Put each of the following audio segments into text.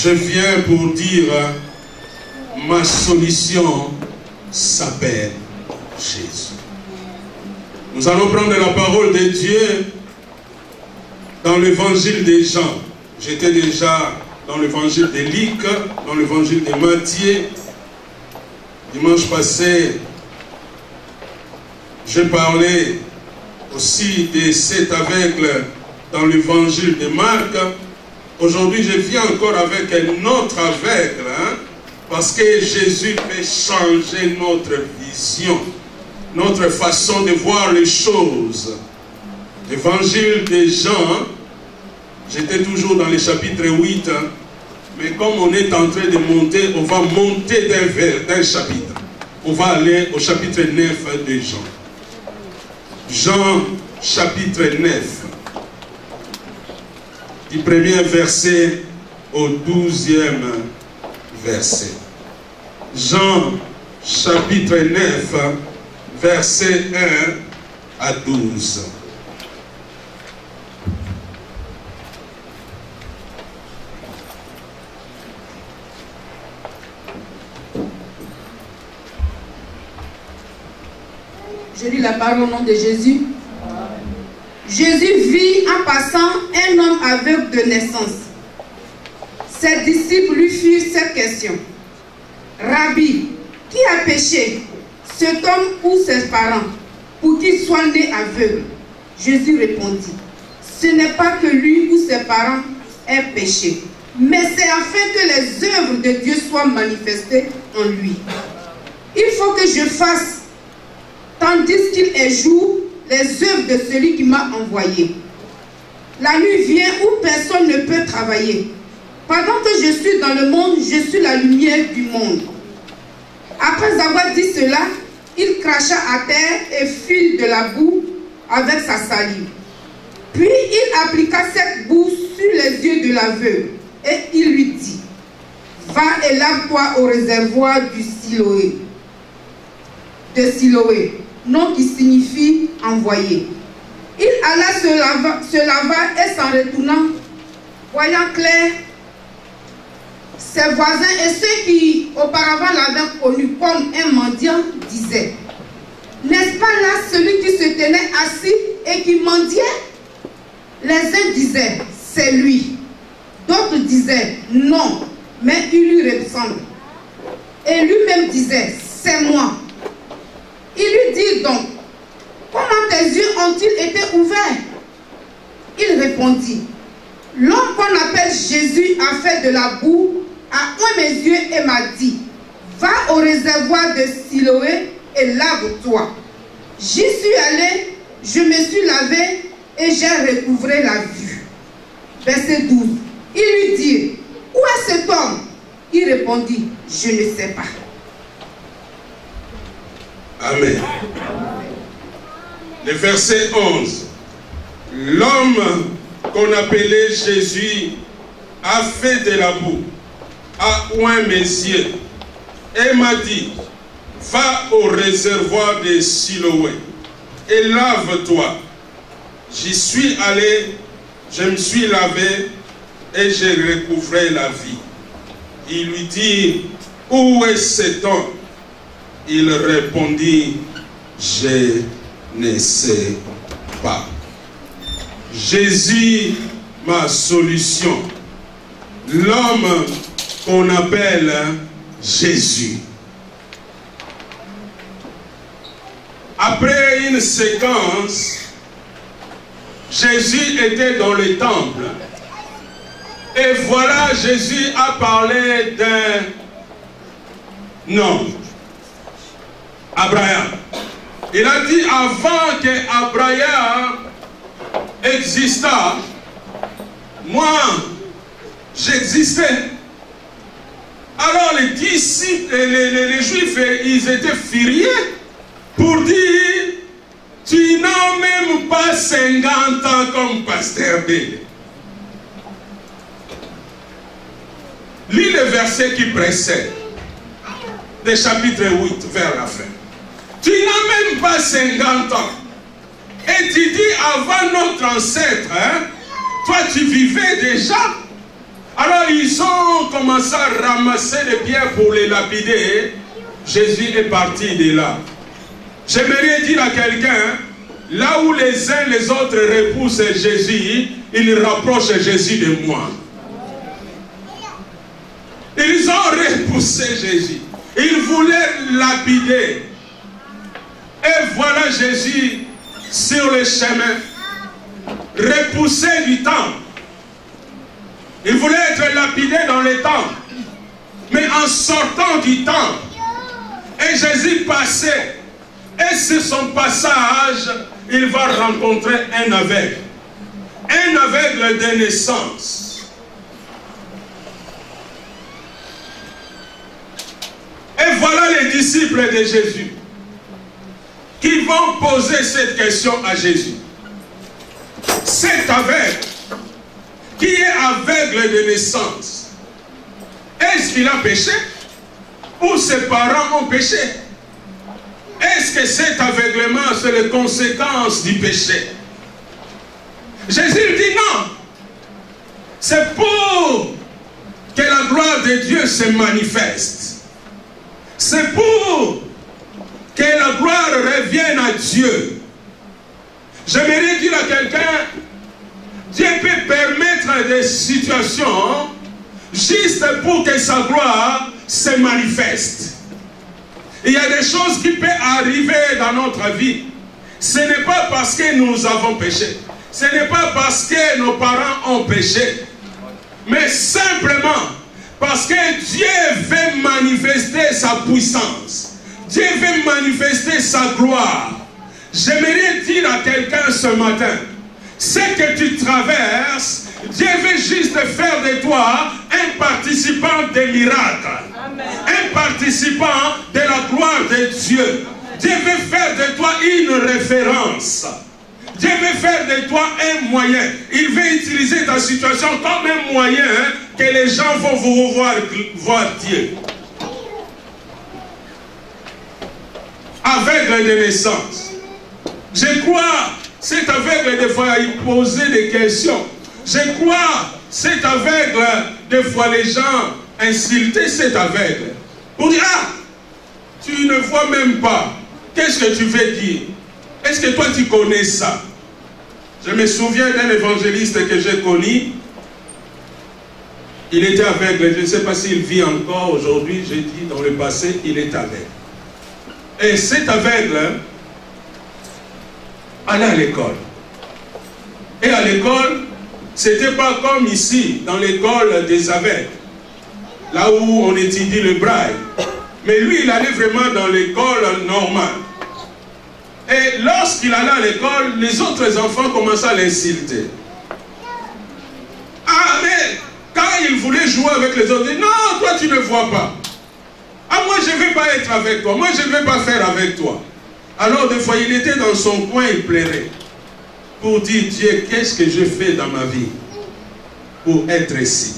Je viens pour dire, ma solution s'appelle Jésus. Nous allons prendre la parole de Dieu dans l'évangile de Jean. J'étais déjà dans l'évangile de Luc, dans l'évangile de Matthieu. Dimanche passé, j'ai parlé aussi de cet aveugle dans l'évangile de Marc. Aujourd'hui, je viens encore avec un autre aveugle, parce que Jésus peut changer notre vision, notre façon de voir les choses. L'évangile de Jean, j'étais toujours dans le chapitre 8, mais comme on est en train de monter, on va monter d'un chapitre. On va aller au chapitre 9 de Jean. Jean, chapitre 9. Du premier verset au 12e verset. Jean, chapitre 9, verset 1 à 12. Je lis la parole au nom de Jésus. Jésus vit en passant un homme aveugle de naissance. Ses disciples lui firent cette question. Rabbi, qui a péché, cet homme ou ses parents, pour qu'il soit né aveugle? Jésus répondit, ce n'est pas que lui ou ses parents aient péché, mais c'est afin que les œuvres de Dieu soient manifestées en lui. Il faut que je fasse, tandis qu'il est jour, les œuvres de celui qui m'a envoyé. La nuit vient où personne ne peut travailler. Pendant que je suis dans le monde, je suis la lumière du monde. Après avoir dit cela, il cracha à terre et fit de la boue avec sa salive. Puis il appliqua cette boue sur les yeux de l'aveugle et il lui dit, va et lave-toi au réservoir du Siloé, de Siloé, nom qui signifie envoyé. Il alla se lava et s'en retournant, voyant clair, ses voisins et ceux qui auparavant l'avaient connu comme un mendiant disaient, n'est-ce pas là celui qui se tenait assis et qui mendiait? Les uns disaient, c'est lui. D'autres disaient, non, mais il lui ressemble. Et lui-même disait, c'est moi. Il lui dit donc, comment tes yeux ont-ils été ouverts? Il répondit, l'homme qu'on appelle Jésus a fait de la boue, a oint mes yeux et m'a dit, va au réservoir de Siloé et lave-toi. J'y suis allé, je me suis lavé et j'ai recouvré la vue. Verset 12. Il lui dit, où est cet homme? Il répondit, je ne sais pas. Amen. Le verset 11. L'homme qu'on appelait Jésus a fait de la boue, a oint mes yeux et m'a dit, va au réservoir de Siloé et lave-toi. J'y suis allé, je me suis lavé et j'ai recouvré la vie. Il lui dit, où est cet homme? Il répondit, je ne sais pas. Jésus, ma solution. L'homme qu'on appelle Jésus. Après une séquence, Jésus était dans le temple. Et voilà, Jésus a parlé d'un homme, Abraham. Il a dit avant que Abraham existât, moi, j'existais. Alors les disciples, les Juifs, ils étaient furieux pour dire, tu n'as même pas 50 ans comme pasteur Bélé. Lis le verset qui précède, le chapitre 8 vers la fin. Tu n'as même pas 50 ans. Et tu dis avant notre ancêtre, hein, toi tu vivais déjà. Alors Alors ils ont commencé à ramasser les pierres pour les lapider. Jésus est parti de là. J'aimerais dire à quelqu'un, là où les uns les autres repoussent Jésus, ils rapprochent Jésus de moi. Ils ont repoussé Jésus. Ils voulaient lapider. Et voilà Jésus sur le chemin, repoussé du temple. Il voulait être lapidé dans le temple. Mais en sortant du temple, et Jésus passait. Et sur son passage, il va rencontrer un aveugle. Un aveugle de naissance. Et voilà les disciples de Jésus qui vont poser cette question à Jésus. Cet aveugle, qui est aveugle de naissance, est-ce qu'il a péché? Ou ses parents ont péché? Est-ce que cet aveuglement, c'est les conséquences du péché? Jésus dit non. C'est pour que la gloire de Dieu se manifeste. C'est pour que la gloire revienne à Dieu. J'aimerais dire à quelqu'un, Dieu peut permettre des situations juste pour que sa gloire se manifeste. Il y a des choses qui peuvent arriver dans notre vie. Ce n'est pas parce que nous avons péché. Ce n'est pas parce que nos parents ont péché. Mais simplement parce que Dieu veut manifester sa puissance. Dieu veut manifester sa gloire. J'aimerais dire à quelqu'un ce matin, ce que tu traverses, Dieu veut juste faire de toi un participant des miracles. Amen. Un participant de la gloire de Dieu. Dieu veut faire de toi une référence. Dieu veut faire de toi un moyen. Il veut utiliser ta situation comme un moyen que les gens vont vous voir Dieu. Aveugle de naissance. Je crois, cet aveugle, des fois, il posait des questions. Je crois, cet aveugle, des fois, les gens insultaient cet aveugle. Pour dire, ah, tu ne vois même pas. Qu'est-ce que tu veux dire? Est-ce que toi, tu connais ça? Je me souviens d'un évangéliste que j'ai connu. Il était aveugle. Je ne sais pas s'il vit encore aujourd'hui. J'ai dit, dans le passé, il est aveugle. Et cet aveugle allait à l'école. Et à l'école, ce n'était pas comme ici, dans l'école des aveugles, là où on étudie le braille. Mais lui, il allait vraiment dans l'école normale. Et lorsqu'il allait à l'école, les autres enfants commençaient à l'insulter. Ah, mais quand il voulait jouer avec les autres, il dit, non, toi tu ne vois pas. Ah, moi je ne vais pas être avec toi, moi je ne vais pas faire avec toi. Alors des fois, il était dans son coin, il plairait. Pour dire, Dieu, qu'est-ce que je fais dans ma vie pour être ici?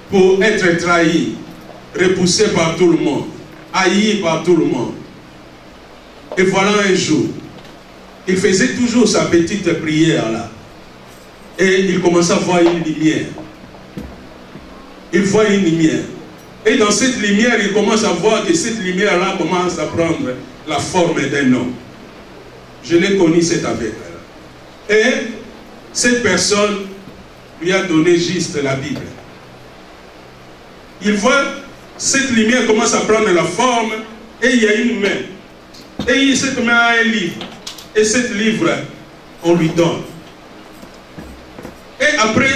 Pour être trahi, repoussé par tout le monde, haï par tout le monde. Et voilà un jour, il faisait toujours sa petite prière là. Et il commençait à voir une lumière. Il voit une lumière. Et dans cette lumière, il commence à voir que cette lumière-là commence à prendre la forme d'un homme. Je l'ai connu cet aveugle-là. Et cette personne lui a donné juste la Bible. Il voit, cette lumière commence à prendre la forme et il y a une main. Et cette main a un livre. Et ce livre, on lui donne. Et après,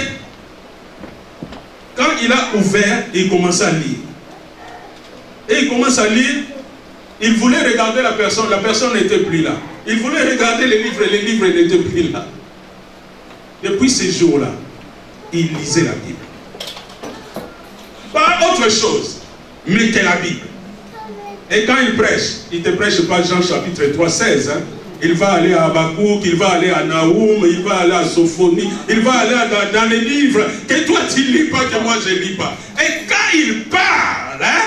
quand il a ouvert, il commence à lire. Et il commence à lire. Il voulait regarder la personne n'était plus là. Il voulait regarder les livres n'étaient plus là. Depuis ce jour-là, il lisait la Bible. Pas autre chose, mais que la Bible. Et quand il ne te prêche pas Jean chapitre 3, 16. Hein, il va aller à Habakkuk, il va aller à Naoum, il va aller à Sophonie, il va aller dans les livres que toi tu ne lis pas, que moi je ne lis pas. Et quand il parle, hein,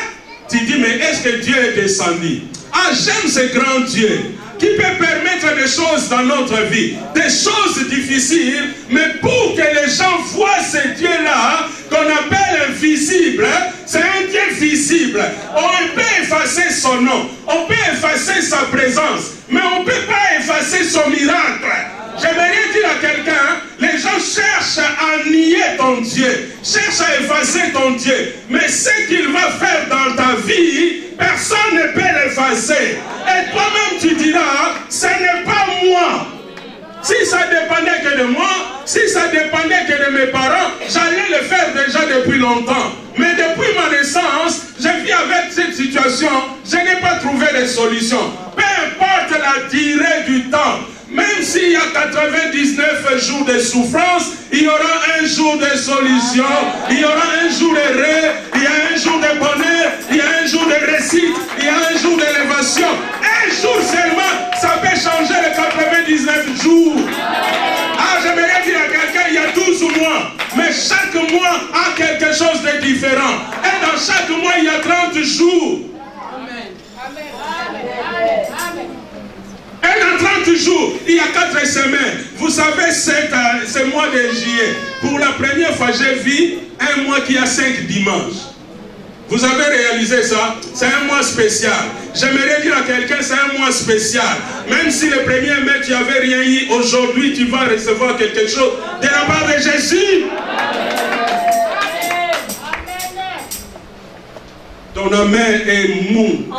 tu dis, mais est-ce que Dieu est descendu? Ah, j'aime ce grand Dieu qui peut permettre des choses dans notre vie, des choses difficiles, mais pour que les gens voient ce Dieu-là, qu'on appelle invisible, c'est un Dieu visible. On peut effacer son nom, on peut effacer sa présence, mais on ne peut pas effacer son miracle. J'aimerais dire à quelqu'un, les gens cherchent à nier ton Dieu, cherchent à effacer ton Dieu, mais ce qu'il va faire dans ta vie, personne ne peut l'effacer. Et toi-même tu diras, ce n'est pas moi. Si ça dépendait que de moi, si ça dépendait que de mes parents, j'allais le faire déjà depuis longtemps. Mais depuis ma naissance, je vis avec cette situation, je n'ai pas trouvé de solution. Peu importe la durée du temps, même s'il y a 99 jours de souffrance, il y aura un jour de solution, il y aura un jour heureux, il y a un jour de bonheur, il y a un jour de réussite, il y a un jour d'élévation. Un jour seulement, ça peut changer les 99 jours. Ah, j'aimerais dire à quelqu'un, il y a 12 mois, mais chaque mois a quelque chose de différent. Et dans chaque mois, il y a 30 jours. Amen. Amen. Et dans 30 jours, il y a 4 semaines. Vous savez, ce mois de juillet, pour la première fois, j'ai vu un mois qui a 5 dimanches. Vous avez réalisé ça? C'est un mois spécial. J'aimerais dire à quelqu'un, c'est un mois spécial. Même si le 1er mai, tu n'avais rien eu, aujourd'hui, tu vas recevoir quelque chose de la part de Jésus. Ton amen est mou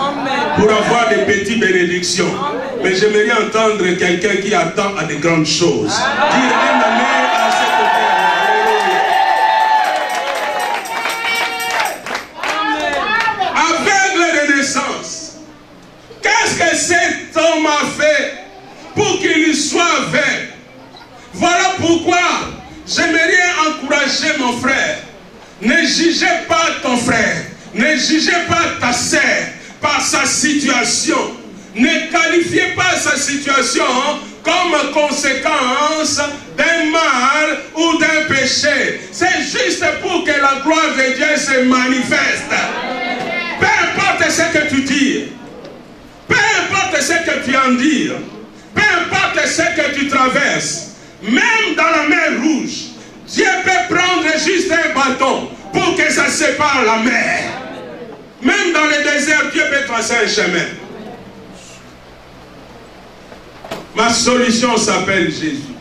pour avoir des petites bénédictions. Amen. Mais j'aimerais entendre quelqu'un qui attend à de grandes choses. Dire un amen à ce côté. Aveugle de naissance. Qu'est-ce que cet homme a fait pour qu'il soit aveugle? Voilà pourquoi j'aimerais encourager mon frère. Ne jugez pas ton frère. Ne jugez pas ta sœur par sa situation. Ne qualifiez pas sa situation comme conséquence d'un mal ou d'un péché. C'est juste pour que la gloire de Dieu se manifeste. Peu importe ce que tu dis, peu importe ce que tu en dis, peu importe ce que tu traverses, même dans la mer rouge, Dieu peut prendre juste un bâton pour que ça sépare la mer. Même dans le désert, Dieu peut tracer un chemin. Ma solution s'appelle Jésus.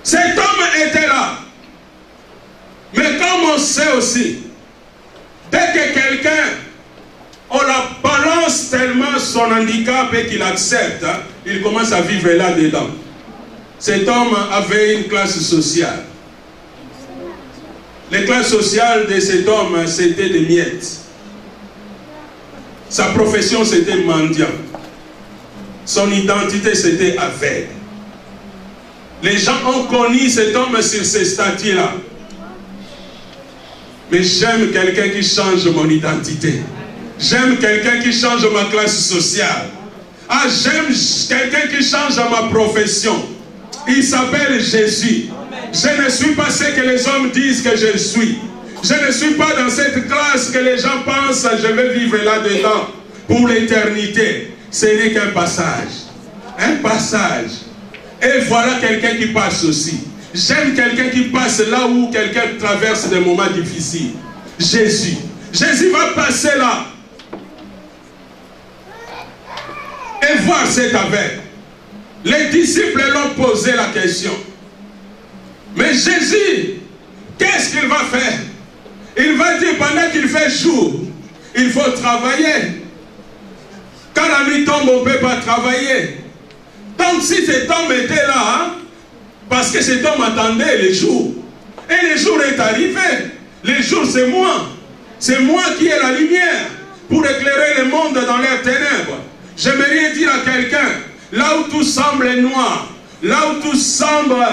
Cet homme était là. Mais comme on sait aussi, dès que quelqu'un, on la balance tellement son handicap et qu'il accepte, il commence à vivre là-dedans. Cet homme avait une classe sociale. Les classes sociales de cet homme, c'était des miettes. Sa profession, c'était mendiant. Son identité, c'était aveugle. Les gens ont connu cet homme sur ce statut-là. Mais j'aime quelqu'un qui change mon identité. J'aime quelqu'un qui change ma classe sociale. Ah, j'aime quelqu'un qui change ma profession. Il s'appelle Jésus. Je ne suis pas ce que les hommes disent que je suis. Je ne suis pas dans cette classe que les gens pensent je vais vivre là-dedans pour l'éternité. Ce n'est qu'un passage. Un passage. Et voilà quelqu'un qui passe aussi. J'aime quelqu'un qui passe là où quelqu'un traverse des moments difficiles. Jésus. Jésus va passer là. Et voir cet aveugle. Les disciples l'ont posé la question. Mais Jésus, qu'est-ce qu'il va faire? Il va dire pendant qu'il fait jour, il faut travailler. Quand la nuit tombe, on ne peut pas travailler. Donc si cet homme était là, parce que cet homme attendait les jours, et le jour est arrivé, le jour c'est moi. C'est moi qui ai la lumière pour éclairer le monde dans leurs ténèbres. J'aimerais dire à quelqu'un, là où tout semble noir, là où tout semble,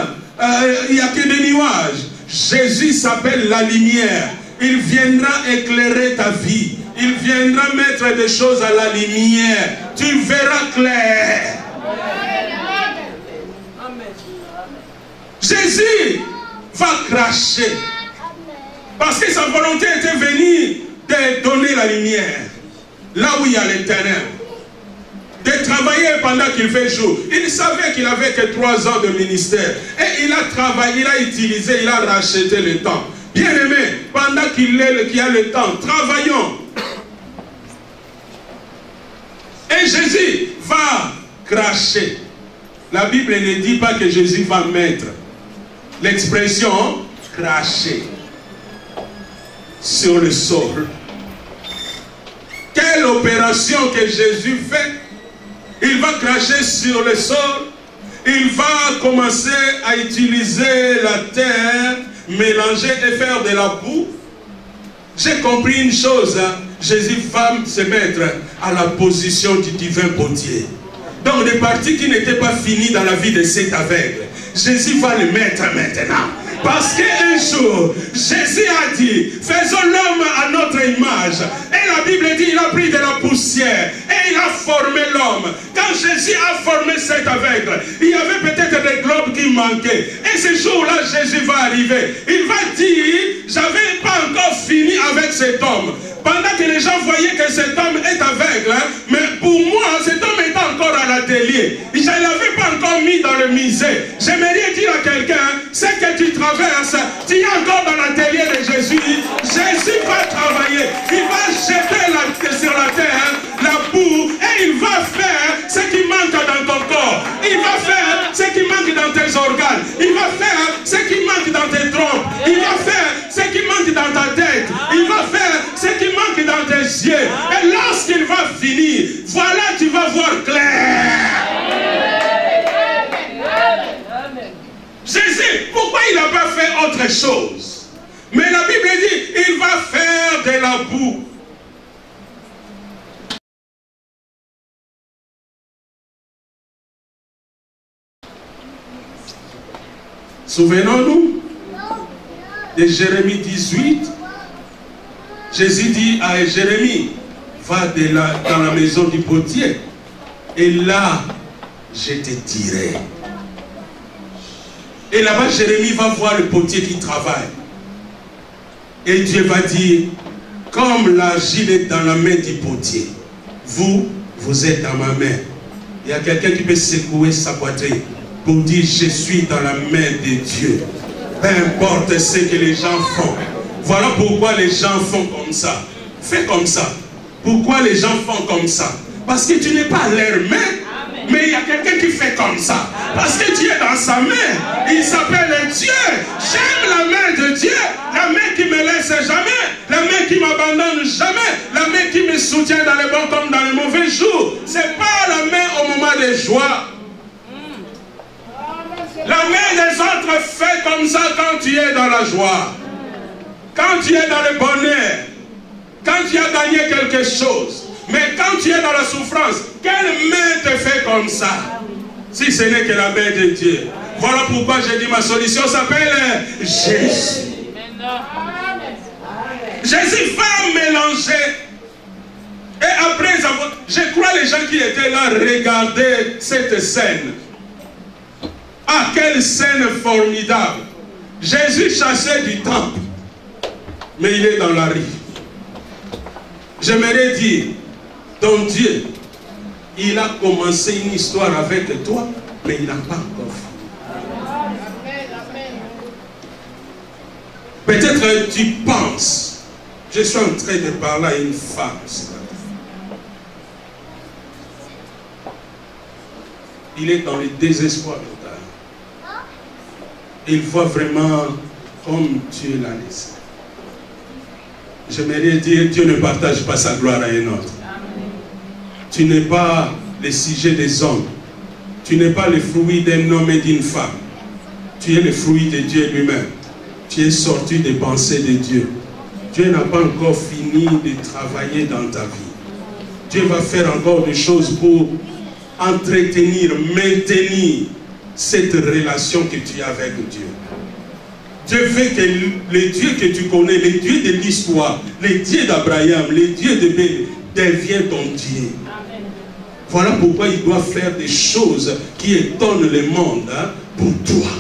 il n'y a que des nuages, Jésus s'appelle la lumière. Il viendra éclairer ta vie. Il viendra mettre des choses à la lumière. Tu verras clair. Jésus va cracher. Parce que sa volonté était venue de donner la lumière. Là où il y a les ténèbres. de travailler pendant qu'il fait jour. Il savait qu'il avait que 3 ans de ministère. Et il a travaillé, il a utilisé, il a racheté le temps. Bien-aimé, pendant qu'il y a le temps, travaillons. Et Jésus va cracher. La Bible ne dit pas que Jésus va mettre l'expression cracher sur le sol. Quelle opération que Jésus fait? Il va cracher sur le sol. Il va commencer à utiliser la terre, mélanger et faire de la boue. J'ai compris une chose, hein? Jésus va se mettre à la position du divin potier. Donc les parties qui n'étaient pas finies dans la vie de cet aveugle, Jésus va les mettre maintenant. Parce qu'un jour, Jésus a dit, faisons l'homme à notre image. Et la Bible dit, il a pris de la poussière et il a formé l'homme. Quand Jésus a formé cet aveugle, il y avait peut-être des globes qui manquaient. Et ce jour-là, Jésus va arriver. Il va dire, j'avais pas encore fini avec cet homme. Pendant que les gens voyaient que cet homme est aveugle, hein, mais pour moi, cet homme est encore à l'atelier. Je ne l'avais pas encore mis dans le musée. J'aimerais dire à quelqu'un, c'est que tu traverses, tu es encore dans l'atelier de Jésus. Jésus va travailler. Il va jeter sur la terre la boue et il va faire ce qui manque dans ton corps. Il va faire ce qui manque dans tes organes. Il va faire ce qui manque dans tes trompes. Il va faire ce qui manque dans ta tête. Il va faire ce qui manque dans tes yeux. Et lorsqu'il va finir, voilà, tu vas voir clair. Jésus, pourquoi il n'a pas fait autre chose? Mais la Bible dit, il va faire de la boue. Souvenons-nous de Jérémie 18. Jésus dit à Jérémie, va dans la maison du potier et là je te dirai. Et là-bas Jérémie va voir le potier qui travaille. Et Dieu va dire, comme l'argile est dans la main du potier, vous êtes dans ma main. Il y a quelqu'un qui peut secouer sa poitrine pour dire, je suis dans la main de Dieu. Peu importe ce que les gens font. Voilà pourquoi les gens font comme ça. Fais comme ça. Pourquoi les gens font comme ça? Parce que tu n'es pas leur main, mais il y a quelqu'un qui fait comme ça. Parce que tu es dans sa main. Il s'appelle Dieu. J'aime la main de Dieu. La main qui me laisse jamais. La main qui m'abandonne jamais. La main qui me soutient dans les bons comme dans les mauvais jours. Ce n'est pas la main au moment de joie. La main des autres fait comme ça quand tu es dans la joie. Quand tu es dans le bonheur. Quand tu as gagné quelque chose. Mais quand tu es dans la souffrance, quelle main te fait comme ça? Si ce n'est que la main de Dieu. Voilà pourquoi j'ai dit ma solution s'appelle Jésus. Jésus va mélanger. Et après, je crois les gens qui étaient là regardaient cette scène. Ah, quelle scène formidable. Jésus chassait du temple. Mais il est dans la rue. J'aimerais dire, ton Dieu, il a commencé une histoire avec toi, mais il n'a pas encore fini. Peut-être tu penses, je suis en train de parler à une femme ce matin. Il est dans le désespoir total. Il voit vraiment comme Dieu l'a laissé. J'aimerais dire, Dieu ne partage pas sa gloire à un autre. Tu n'es pas le sujet des hommes. Tu n'es pas le fruit d'un homme et d'une femme. Tu es le fruit de Dieu lui-même. Tu es sorti des pensées de Dieu. Dieu n'a pas encore fini de travailler dans ta vie. Dieu va faire encore des choses pour entretenir, maintenir cette relation que tu as avec Dieu. Dieu veut que le Dieu que tu connais, le Dieu de l'histoire, le Dieu d'Abraham, le Dieu de Bélé, devienne ton Dieu. Amen. Voilà pourquoi il doit faire des choses qui étonnent le monde pour toi.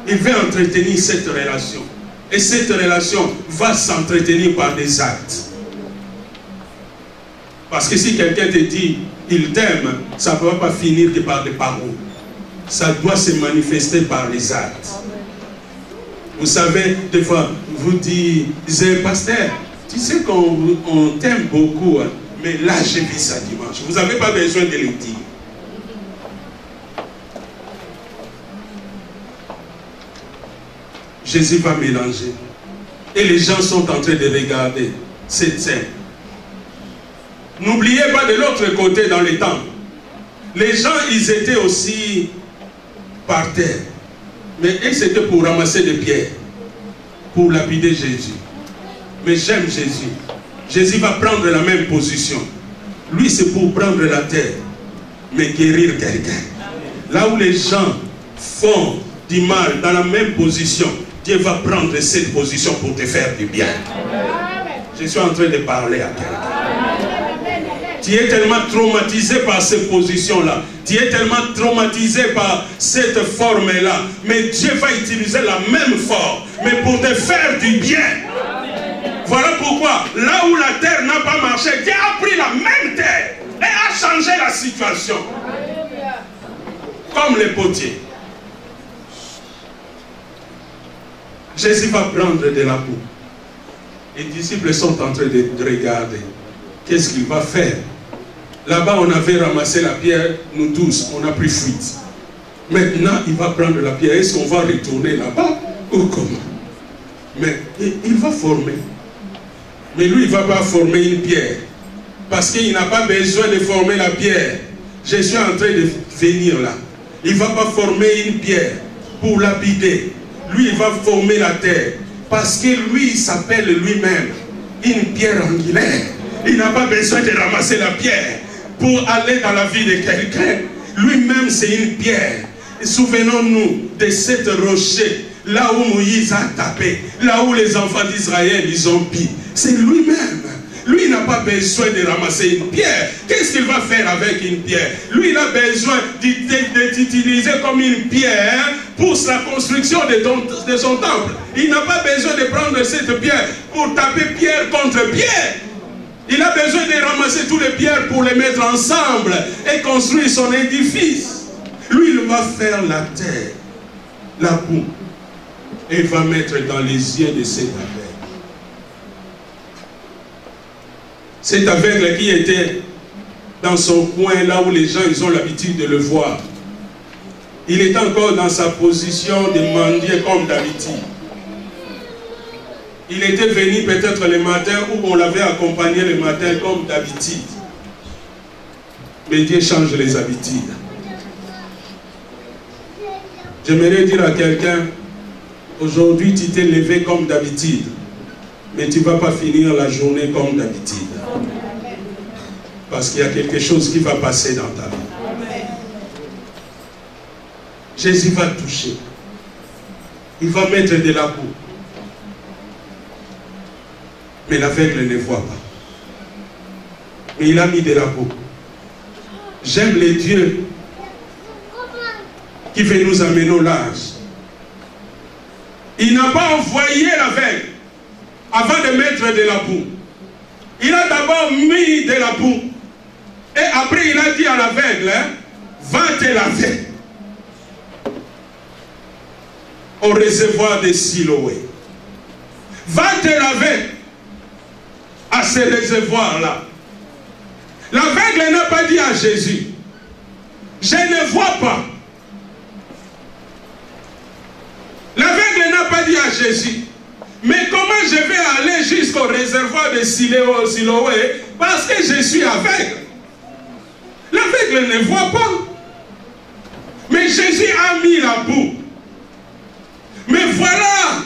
Il veut entretenir cette relation. Et cette relation va s'entretenir par des actes. Parce que si quelqu'un te dit, il t'aime, ça ne va pas finir que par des paroles. Ça doit se manifester par les actes. Vous savez, des fois, vous disiez, pasteur, tu sais qu'on t'aime beaucoup, hein, mais là j'ai vu ça dimanche. Vous n'avez pas besoin de le dire. Jésus va mélanger. Et les gens sont en train de regarder cette scène. N'oubliez pas de l'autre côté dans les temples. Les gens, ils étaient aussi par terre. Mais c'était pour ramasser des pierres. Pour lapider Jésus. Mais j'aime Jésus. Jésus va prendre la même position. Lui, c'est pour prendre la terre. Mais guérir quelqu'un. Là où les gens font du mal dans la même position, Dieu va prendre cette position pour te faire du bien. Je suis en train de parler à quelqu'un. Tu es tellement traumatisé par cette position-là. Tu es tellement traumatisé par cette forme-là. Mais Dieu va utiliser la même forme, mais pour te faire du bien. Voilà pourquoi, là où la terre n'a pas marché, Dieu a pris la même terre et a changé la situation. Comme les potiers. Jésus va prendre de la boue. Les disciples sont en train de regarder. Qu'est-ce qu'il va faire? Là-bas, on avait ramassé la pierre, nous tous, on a pris fuite. Maintenant, il va prendre la pierre. Est-ce qu'on va retourner là-bas ou comment? Mais il va former. Mais lui, il ne va pas former une pierre. Parce qu'il n'a pas besoin de former la pierre. Je suis en train de venir là. Il ne va pas former une pierre pour lapider. Lui, il va former la terre. Parce que lui, il s'appelle lui-même une pierre angulaire. Il n'a pas besoin de ramasser la pierre pour aller dans la vie de quelqu'un. Lui-même, c'est une pierre. Souvenons-nous de cette rocher, là où Moïse a tapé, là où les enfants d'Israël, ils ont pris. C'est lui-même. Lui, il n'a pas besoin de ramasser une pierre. Qu'est-ce qu'il va faire avec une pierre? Lui, il a besoin d'utiliser comme une pierre pour la construction de son temple. Il n'a pas besoin de prendre cette pierre pour taper pierre contre pierre. Il a besoin de ramasser toutes les pierres pour les mettre ensemble et construire son édifice. Lui, il va faire la terre, la boue, et il va mettre dans les yeux de cet aveugle. Cet aveugle qui était dans son coin, là où les gens ils ont l'habitude de le voir. Il est encore dans sa position de mendier comme d'habitude. Il était venu peut-être le matin où on l'avait accompagné le matin comme d'habitude. Mais Dieu change les habitudes. J'aimerais dire à quelqu'un, aujourd'hui tu t'es levé comme d'habitude, mais tu ne vas pas finir la journée comme d'habitude. Parce qu'il y a quelque chose qui va passer dans ta vie. Jésus va toucher. Il va mettre de la boue. Mais l'aveugle ne voit pas. Mais il a mis de la boue. J'aime les dieux qui veut nous amener au large. Il n'a pas envoyé l'aveugle avant de mettre de la boue. Il a d'abord mis de la boue. Et après il a dit à l'aveugle, hein, va te laver au réservoir de Siloé. Va te laver à ce réservoir-là. L'aveugle n'a pas dit à Jésus, je ne vois pas. L'aveugle n'a pas dit à Jésus, mais comment je vais aller jusqu'au réservoir de Siloé parce que je suis aveugle. L'aveugle ne voit pas. Mais Jésus a mis la boue. Mais voilà,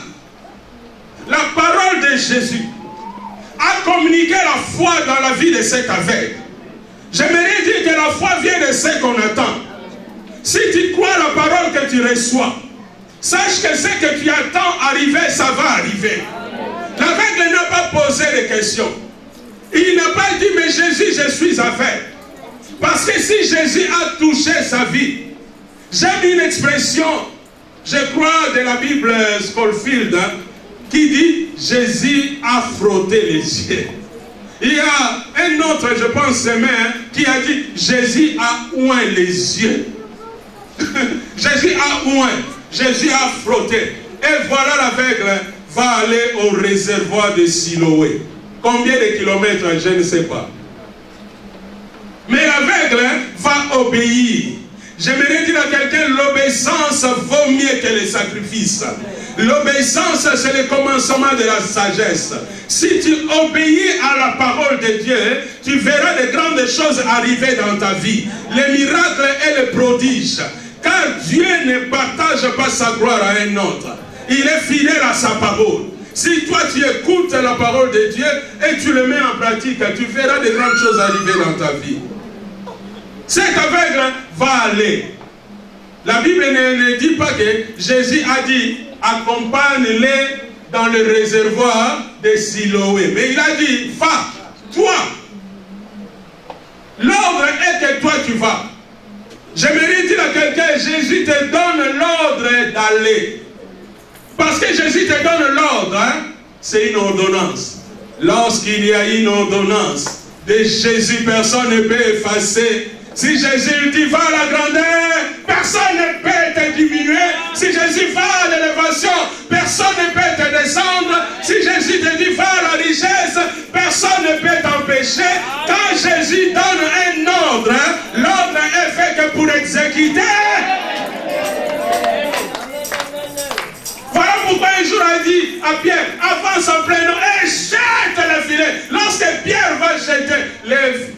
la parole de Jésus a communiqué la foi dans la vie de cet aveugle. J'aimerais dire que la foi vient de ce qu'on attend. Si tu crois la parole que tu reçois, sache que ce que tu attends arriver, ça va arriver. L'aveugle n'a pas posé de questions. Il n'a pas dit, mais Jésus, je suis aveugle. Parce que si Jésus a touché sa vie, j'aime une expression, je crois, de la Bible Scofield, hein, qui dit, Jésus a frotté les yeux. Il y a un autre, je pense, c'est mère, qui a dit, Jésus a oint les yeux. Jésus a oint, Jésus a frotté. Et voilà l'aveugle va aller au réservoir de Siloé. Combien de kilomètres, je ne sais pas. Mais l'aveugle va obéir. J'aimerais dire à quelqu'un, l'obéissance vaut mieux que les sacrifices. L'obéissance, c'est le commencement de la sagesse. Si tu obéis à la parole de Dieu, tu verras de grandes choses arriver dans ta vie. Les miracles et les prodiges. Car Dieu ne partage pas sa gloire à un autre. Il est fidèle à sa parole. Si toi tu écoutes la parole de Dieu et tu le mets en pratique, tu verras de grandes choses arriver dans ta vie. Cet aveugle va aller. La Bible ne dit pas que Jésus a dit accompagne-les dans le réservoir de Siloé. Mais il a dit va, toi. L'ordre est que toi tu vas. J'aimerais dire à quelqu'un, Jésus te donne l'ordre d'aller. Parce que Jésus te donne l'ordre, hein? C'est une ordonnance. Lorsqu'il y a une ordonnance de Jésus, personne ne peut effacer. Si Jésus dit va à la grandeur, personne ne peut te diminuer. Si Jésus va à l'élévation, personne ne peut te descendre. Si Jésus te dit va à la richesse, personne ne peut t'empêcher. Quand Jésus donne un ordre, l'ordre est fait que pour exécuter. Voilà pourquoi un jour a dit à Pierre, avance en plein eau et jette le filet. Lorsque Pierre va jeter,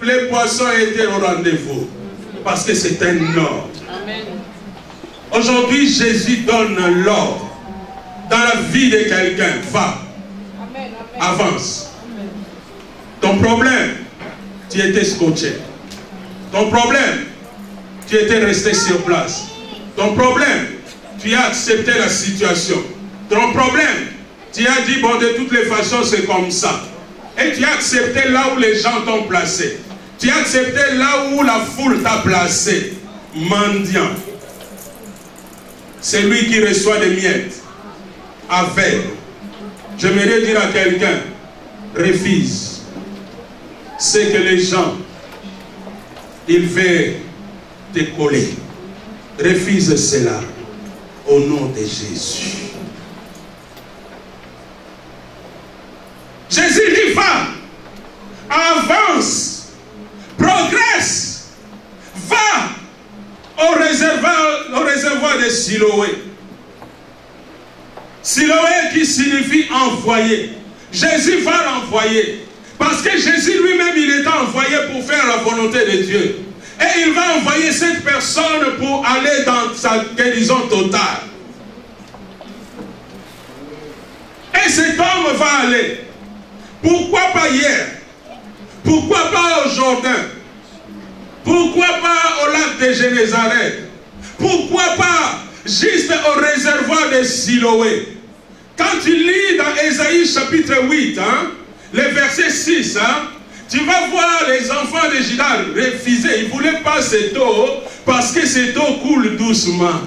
les poissons étaient au rendez-vous. Parce que c'est un ordre. Aujourd'hui, Jésus donne l'ordre dans la vie de quelqu'un. Va. Amen. Avance. Amen. Ton problème, tu étais scotché. Ton problème, tu étais resté sur place. Ton problème, tu as accepté la situation. Ton problème, tu as dit, bon, de toutes les façons, c'est comme ça. Et tu as accepté là où les gens t'ont placé. Tu as accepté là où la foule t'a placé. Mendiant. C'est lui qui reçoit des miettes. Aveugle. J'aimerais dire à quelqu'un, refuse. C'est que les gens, ils veulent te coller. Refuse cela. Au nom de Jésus. Jésus dit va, avance, progresse, va au réservoir de Siloé. Siloé qui signifie envoyer. Jésus va l'envoyer. Parce que Jésus lui-même, il est envoyé pour faire la volonté de Dieu. Et il va envoyer cette personne pour aller dans sa guérison totale. Et cet homme va aller. Pourquoi pas hier? Pourquoi pas au Jourdain? Pourquoi pas au lac de Génézareth? Pourquoi pas juste au réservoir de Siloé? Quand tu lis dans Ésaïe chapitre 8, hein, le verset 6, hein, tu vas voir les enfants de Juda refuser. Ils ne voulaient pas cette eau parce que cette eau coule doucement.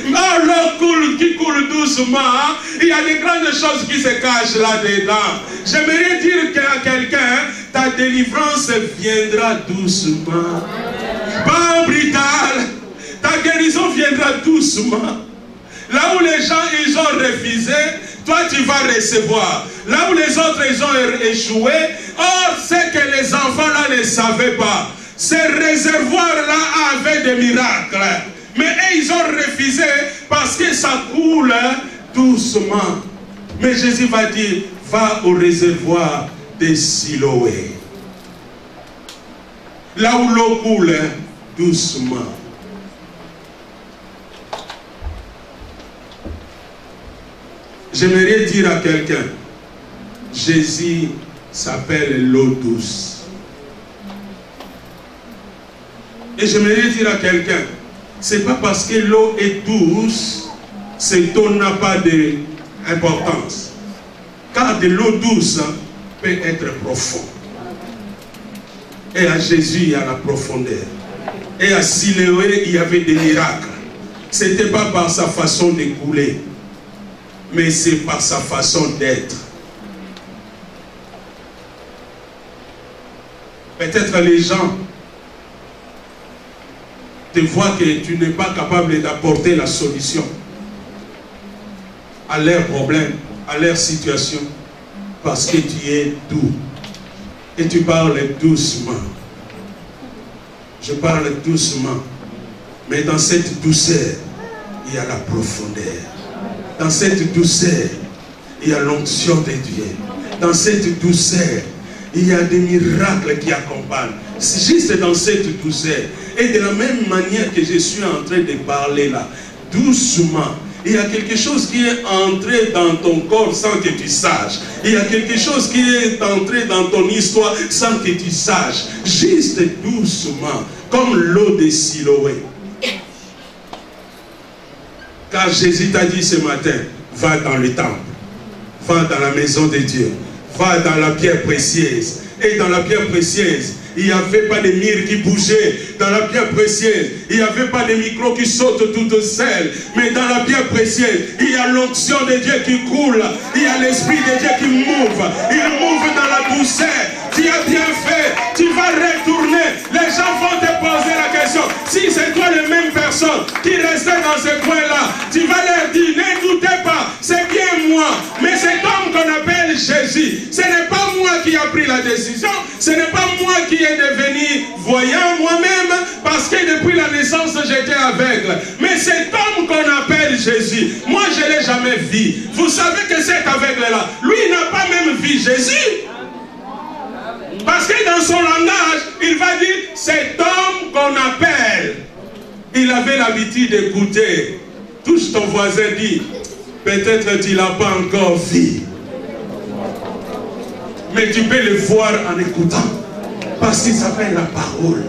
Non, l'eau qui coule doucement, hein, il y a des grandes choses qui se cachent là-dedans. J'aimerais dire à quelqu'un, ta délivrance viendra doucement. Pas brutal. Ta guérison viendra doucement. Là où les gens ils ont refusé, toi tu vas recevoir. Là où les autres ils ont échoué, or c'est que les enfants là ne savaient pas. Ces réservoirs là avaient des miracles. Mais eux, ils ont refusé parce que ça coule doucement. Mais Jésus va dire, va au réservoir de Siloé. Là où l'eau coule doucement. J'aimerais dire à quelqu'un, Jésus s'appelle l'eau douce. Et j'aimerais dire à quelqu'un, c'est pas parce que l'eau est douce, cette eau n'a pas d'importance. Car de l'eau douce peut être profonde. Et à Jésus, il y a la profondeur. Et à Siloé, il y avait des miracles. Ce n'était pas par sa façon de couler, mais c'est par sa façon d'être. Peut-être les gens te voient que tu n'es pas capable d'apporter la solution à leurs problèmes, à leur situation, parce que tu es doux et tu parles doucement. Je parle doucement, mais dans cette douceur, il y a la profondeur. Dans cette douceur, il y a l'onction de Dieu. Dans cette douceur, il y a des miracles qui accompagnent. C'est juste dans cette douceur. Et de la même manière que je suis en train de parler là, doucement, il y a quelque chose qui est entré dans ton corps sans que tu saches. Il y a quelque chose qui est entré dans ton histoire sans que tu saches. Juste doucement, comme l'eau de Siloé. Car Jésus t'a dit ce matin, va dans le temple, va dans la maison de Dieu, va dans la pierre précieuse. Et dans la pierre précieuse, il n'y avait pas de mire qui bougeait. Dans la pierre précieuse, il n'y avait pas de micro qui saute toute seule. Mais dans la pierre précieuse, il y a l'onction de Dieu qui coule. Il y a l'esprit de Dieu qui mouve. Il mouve dans la douceur. Tu as bien fait. Tu vas retourner. Les gens vont te poser la question. Si c'est toi la même personne qui restait dans ce coin-là, tu vas leur dire, ne doutez pas, c'est bien moi. Mais cet homme qu'on appelle Jésus, ce n'est pas moi qui a pris la décision. Ce n'est pas moi qui est devenu voyant moi-même, parce que depuis la naissance j'étais aveugle. Mais cet homme qu'on appelle Jésus, moi je ne l'ai jamais vu. Vous savez que cet aveugle-là, lui n'a pas même vu Jésus. Parce que dans son langage, il va dire, cet homme qu'on appelle, il avait l'habitude d'écouter. Touche ton voisin, dit, peut-être tu ne l'as pas encore vu. Mais tu peux le voir en écoutant. Parce qu'il s'appelle la parole.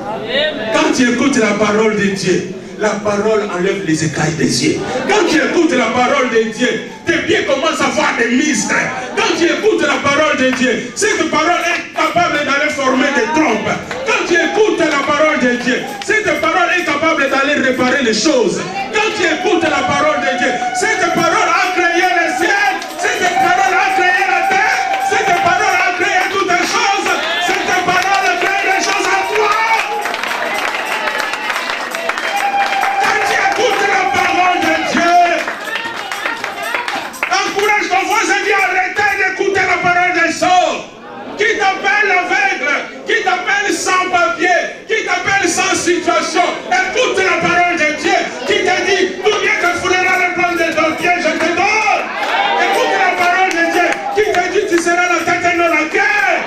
Quand tu écoutes la parole de Dieu, la parole enlève les écailles des yeux. Quand tu écoutes la parole de Dieu, tes pieds commencent à voir des mistres. Quand tu écoutes la parole de Dieu, cette parole est capable d'aller former des trompes. Quand tu écoutes la parole de Dieu, cette parole est capable d'aller réparer les choses. Quand tu écoutes la parole de Dieu, cette parole a créé le ciel, cette parole a créé la terre, cette parole a créé toutes les choses, cette parole a créé les choses à toi. Quand tu écoutes la parole de Dieu, encourage ton voisin et dis, arrêtez d'écouter la parole des autres. Qui t'appelle aveugle, qui t'appelle sans papier, qui t'appelle sans situation, écoute la parole de Dieu, qui te dit, tout bien que foulera le plan de ton pied, je te donne. Écoute la parole de Dieu, qui te dit, tu seras la tête et non la queue.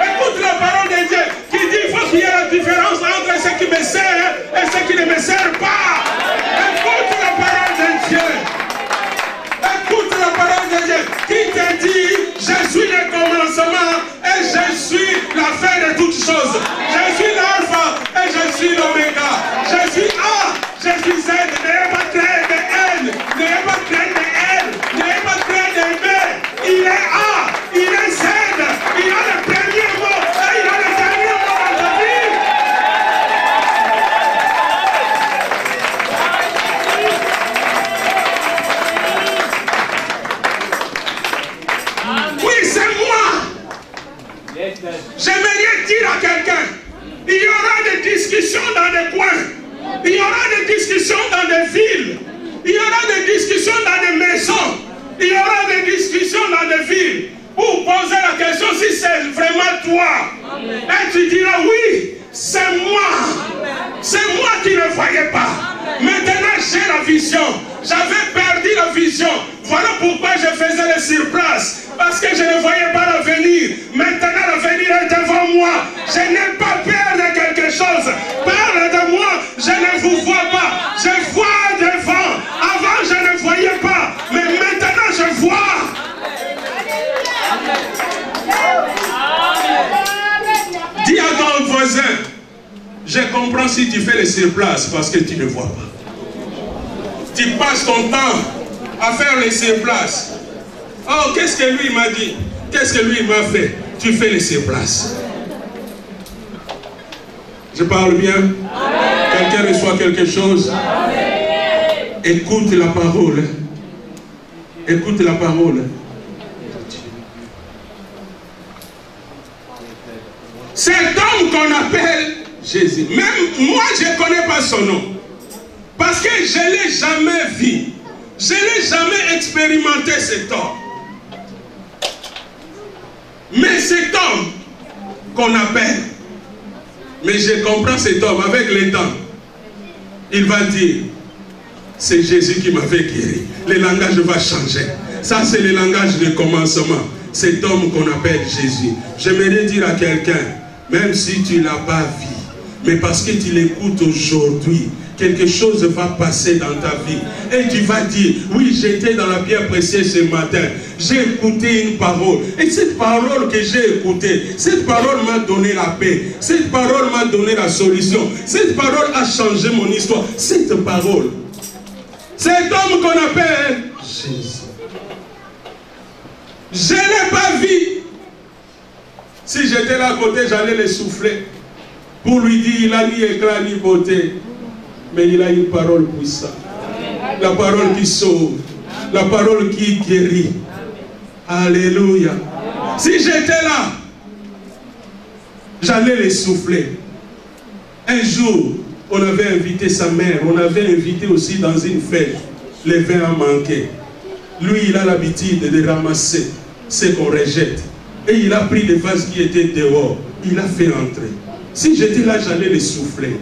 Écoute la parole de Dieu, qui dit, il faut qu'il y ait la différence entre ce qui me sert et ce qui ne me sert pas. Écoute la parole de Dieu. Écoute la parole de Dieu qui te dit, je suis le commencement et je suis la fin de toutes choses. Je suis l'alpha et je suis l'oméga. Je suis A, je suis Z. N'ayez pas créé de N, n'ayez pas créé de L, n'ayez pas créé de B. Il est A, il est Z, il a le premier mot et il a le dernier mot dans ta vie. Oui, c'est moi. J'aimerais dire à quelqu'un, il y aura des discussions dans des coins, il y aura des discussions dans des villes, il y aura des discussions dans des maisons, il y aura des discussions dans des villes. Pour poser la question si c'est vraiment toi. Et tu diras oui, c'est moi qui ne voyais pas. Maintenant j'ai la vision. J'avais perdu la vision. Voilà pourquoi je faisais le surplace. Parce que je ne voyais pas l'avenir. Maintenant l'avenir est devant moi. Je n'ai pas peur de quelque chose. Parle de moi, je ne vous vois pas. Je vois devant. Avant je ne voyais pas. Mais maintenant je vois. Dis à ton voisin, je comprends si tu fais le surplace parce que tu ne vois pas. Tu passes ton temps à faire les surplaces. Oh, qu'est-ce que lui m'a dit? Qu'est-ce que lui m'a fait? Tu fais les surplaces. Je parle bien? Quelqu'un reçoit quelque chose? Écoute la parole. Écoute la parole. Cet homme qu'on appelle Jésus, même moi je ne connais pas son nom. Parce que je ne l'ai jamais vu. Je n'ai jamais expérimenté cet homme. Mais cet homme qu'on appelle, mais je comprends cet homme avec le temps. Il va dire, c'est Jésus qui m'avait guéri. Le langage va changer. Ça c'est le langage de commencement. Cet homme qu'on appelle Jésus. J'aimerais dire à quelqu'un, même si tu ne l'as pas vu, mais parce que tu l'écoutes aujourd'hui, quelque chose va passer dans ta vie. Et tu vas dire, oui, j'étais dans la pierre précieuse ce matin. J'ai écouté une parole. Et cette parole que j'ai écoutée, cette parole m'a donné la paix. Cette parole m'a donné la solution. Cette parole a changé mon histoire. Cette parole. Cet homme qu'on appelle Jésus. Je ne l'ai pas vu. Si j'étais là à côté, j'allais le souffler. Pour lui dire, il a ni éclat ni beauté. Mais il a une parole puissante. La parole qui sauve. La parole qui guérit. Alléluia. Si j'étais là, j'allais les souffler. Un jour, on avait invité sa mère. On avait invité aussi dans une fête. Les vins a manqué. Lui, il a l'habitude de ramasser ce qu'on rejette. Et il a pris des vases qui étaient dehors. Il a fait entrer. Si j'étais là, j'allais les souffler.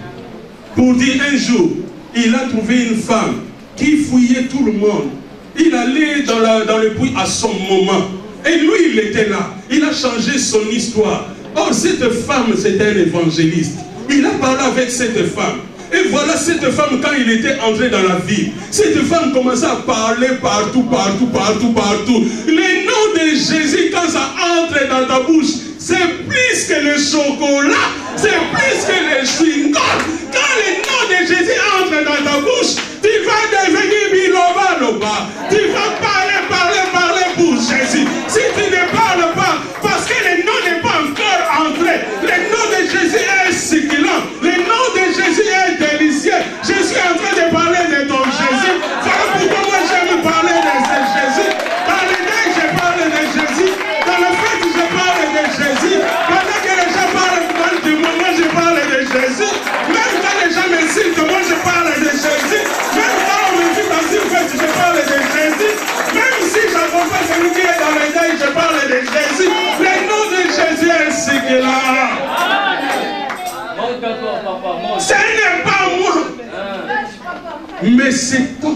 Pour dire un jour, il a trouvé une femme qui fouillait tout le monde. Il allait dans le puits à son moment. Et lui, il était là. Il a changé son histoire. Or, cette femme, c'était un évangéliste. Il a parlé avec cette femme. Et voilà cette femme, quand il était entré dans la ville, cette femme commençait à parler partout, partout, partout, partout. Le nom de Jésus, quand ça entre dans ta bouche, c'est plus que le chocolat, c'est plus que le chewing-gum. Quand le nom de Jésus entre dans ta bouche, tu vas devenir biloba-loba. Tu vas parler pour Jésus. Si tu ne parles pas, parce que le nom n'est pas encore entré, le nom de Jésus est succulent, le nom de Jésus est délicieux. Je suis en train de parler de ton Jésus. Voilà pourquoi moi j'aime parler de ce Jésus. Dans les deuils, je parle de Jésus. Dans la fête, je parle de Jésus. Pendant que les gens parlent de moi, je parle de Jésus. Même quand les gens m'insultent, moi je parle de Jésus. Même quand on me dit dans une fête, je parle de Jésus. Même si j'accompagne celui qui est dans les deuils, je parle de Jésus. Le nom de Jésus est ce qu'il a. Ce n'est pas moi. Mais c'est toi.